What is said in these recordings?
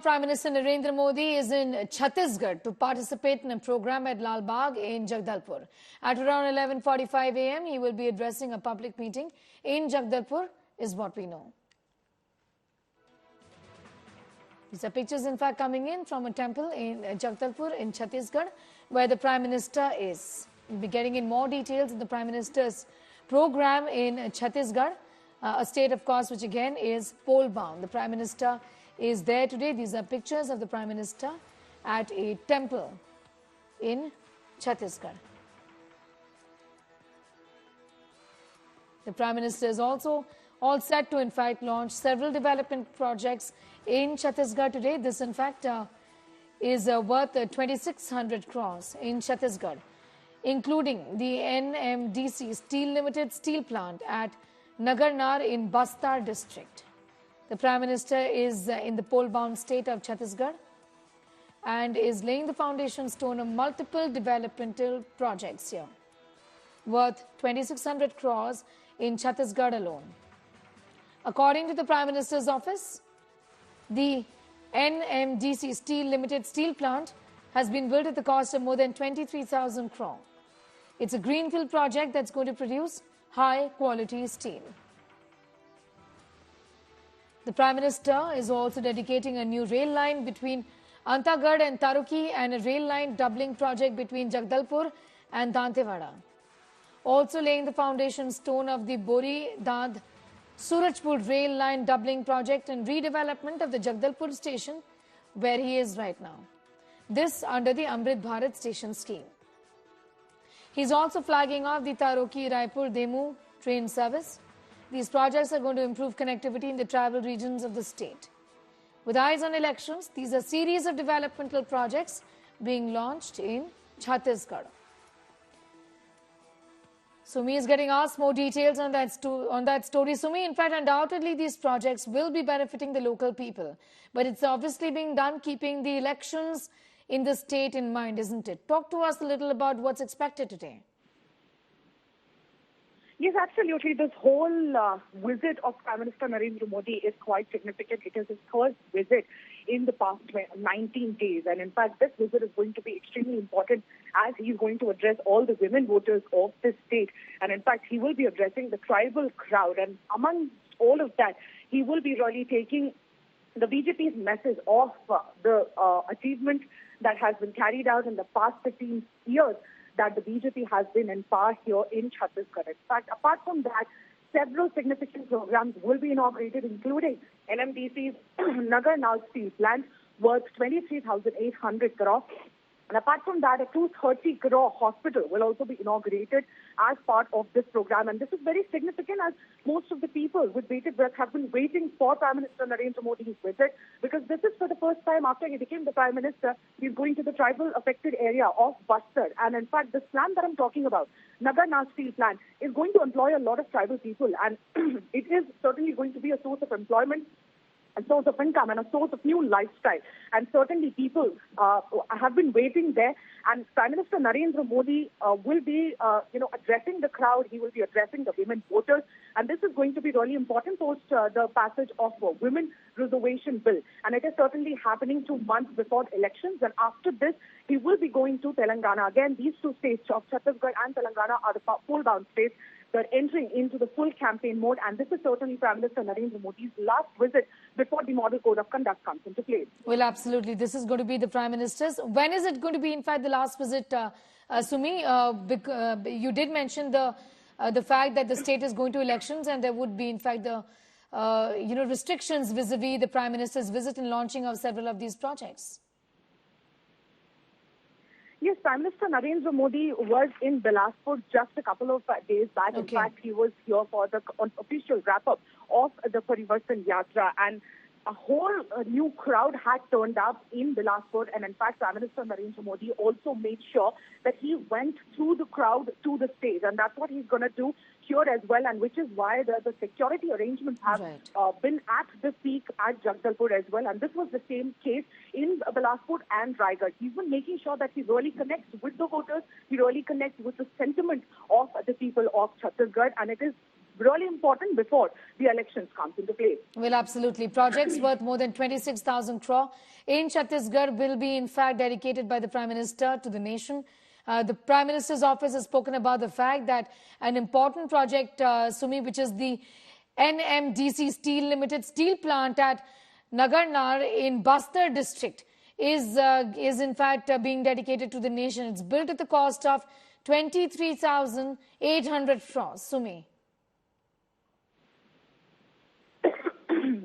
Prime Minister Narendra Modi is in Chattisgarh to participate in a program at Lal Bagh in Jagdalpur. At around 11:45 a.m., he will be addressing a public meeting in Jagdalpur, is what we know. These are pictures, in fact, coming in from a temple in Jagdalpur in Chattisgarh, where the Prime Minister is. We'll be getting in more details in the Prime Minister's program in Chattisgarh, a state, of course, which again is pole-bound. The Prime Minister is there today. These are pictures of the Prime Minister at a temple in Chattisgarh. The Prime Minister is also all set to, in fact, launch several development projects in Chattisgarh today. This, in fact, is worth 2,600 crores in Chattisgarh, including the NMDC Steel Limited steel plant at Nagarnar in Bastar district. The Prime Minister is in the pole-bound state of Chattisgarh and is laying the foundation stone of multiple developmental projects here, worth 2,600 crores in Chattisgarh alone. According to the Prime Minister's office, the NMDC Steel Limited steel plant has been built at the cost of more than 23,000 crore. It's a greenfield project that's going to produce high-quality steel. The Prime Minister is also dedicating a new rail line between Antagad and Taruki and a rail line doubling project between Jagdalpur and Dantewada. Also laying the foundation stone of the Bori-Dand Surajpur rail line doubling project and redevelopment of the Jagdalpur station where he is right now. This under the Amrit Bharat station scheme. He's also flagging off the Taruki-Raipur Demu train service. These projects are going to improve connectivity in the tribal regions of the state. With eyes on elections, these are series of developmental projects being launched in Chattisgarh. Sumi is getting asked more details on that story. Sumi, in fact, undoubtedly these projects will be benefiting the local people. But it's obviously being done keeping the elections in the state in mind, isn't it? Talk to us a little about what's expected today. Yes, absolutely. This whole visit of Prime Minister Narendra Modi is quite significant. It is his first visit in the past 19 days. And in fact, this visit is going to be extremely important as he is going to address all the women voters of this state. And in fact, he will be addressing the tribal crowd. And among all of that, he will be really taking the BJP's message of the achievement that has been carried out in the past 15 years that the BJP has been in power here in Chattisgarh. In fact, apart from that, several significant programs will be inaugurated, including NMDC's Nagarnar steel plant worth 23,800 crore. And apart from that, a 230 crore hospital will also be inaugurated as part of this program. And this is very significant as most of the people with bated breath have been waiting for Prime Minister Narendra Modi's visit, because this is for the first time after he became the Prime Minister, he's going to the tribal affected area of Bastar. And in fact, this plant that I'm talking about, Nagarnar steel plant, is going to employ a lot of tribal people. And it is certainly going to be a source of employment, a source of income, and a source of new lifestyle. And certainly people have been waiting there. And Prime Minister Narendra Modi will be, addressing the crowd. He will be addressing the women voters. And this is going to be really important post the passage of Women Reservation Bill. And it is certainly happening 2 months before elections. And after this, he will be going to Telangana. Again, these two states of Chattisgarh and Telangana are the pole-bound states. They're entering into the full campaign mode, and this is certainly Prime Minister Narendra Modi's last visit before the model code of conduct comes into place. Well, absolutely. This is going to be the Prime Minister's. When is it going to be, in fact, the last visit, Sumi? You did mention the fact that the state is going to elections, and there would be, in fact, the restrictions vis-a-vis the Prime Minister's visit and launching of several of these projects. Yes, Prime Minister Narendra Modi was in Bilaspur just a couple of days back. Okay. In fact, he was here for the official wrap-up of the Parivartan Yatra, and a whole new crowd had turned up in Bilaspur. And in fact, Prime Minister Narendra Modi also made sure that he went through the crowd to the stage, and that's what he's going to do here as well, and which is why the security arrangements have been at the peak at Jagdalpur as well. And this was the same case in Bilaspur and Raigad. He's been making sure that he really connects with the voters, he really connects with the sentiment of the people of Chattisgarh, and it is really important before the elections comes into place. Well, absolutely. Projects worth more than 26,000 crore in Chattisgarh will be, in fact, dedicated by the Prime Minister to the nation. The Prime Minister's office has spoken about the fact that an important project, Sumi, which is the NMDC Steel Limited steel plant at Nagarnar in Bastar district, is in fact being dedicated to the nation. It's built at the cost of 23,800 crores. Sumi.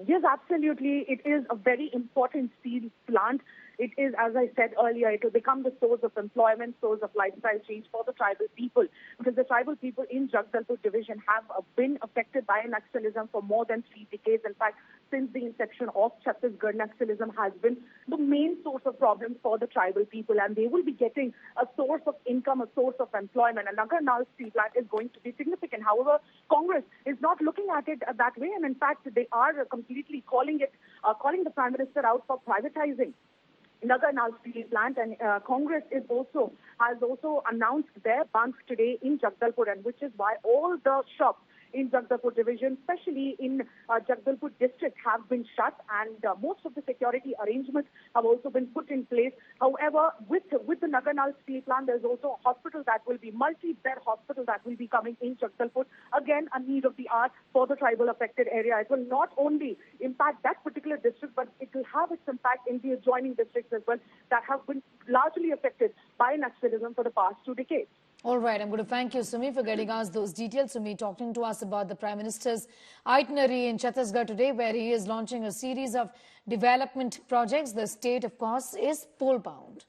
Yes, absolutely. It is a very important steel plant. It is, as I said earlier, it will become the source of employment, source of lifestyle change for the tribal people, because the tribal people in Jagdalpur division have been affected by Naxalism for more than 3 decades. In fact, since the inception of Chattisgarh, Naxalism has been the main source of problems for the tribal people, and they will be getting a source of income, a source of employment. And Nagarnar steel plant is going to be significant. However, Congress is not looking at it that way, and in fact, they are completely calling the Prime Minister out for privatizing Nagarnar steel plant, and Congress has also announced their bans today in Jagdalpur, and which is why all the shops in Jagdalpur division, especially in Jagdalpur district, have been shut, and most of the security arrangements have also been put in place. However, with the Nagarnar steel plant, there's also a hospital that will be multi-bed hospital that will be coming in Jagdalpur. Again, a need of the hour for the tribal affected area. It will not only impact that particular district, but it will have its impact in the adjoining districts as well that have been largely affected by Naxalism for the past 2 decades. All right, I'm going to thank you, Sumi, for getting us those details. Sumi talking to us about the Prime Minister's itinerary in Chattisgarh today, where he is launching a series of development projects. The state, of course, is pole-bound.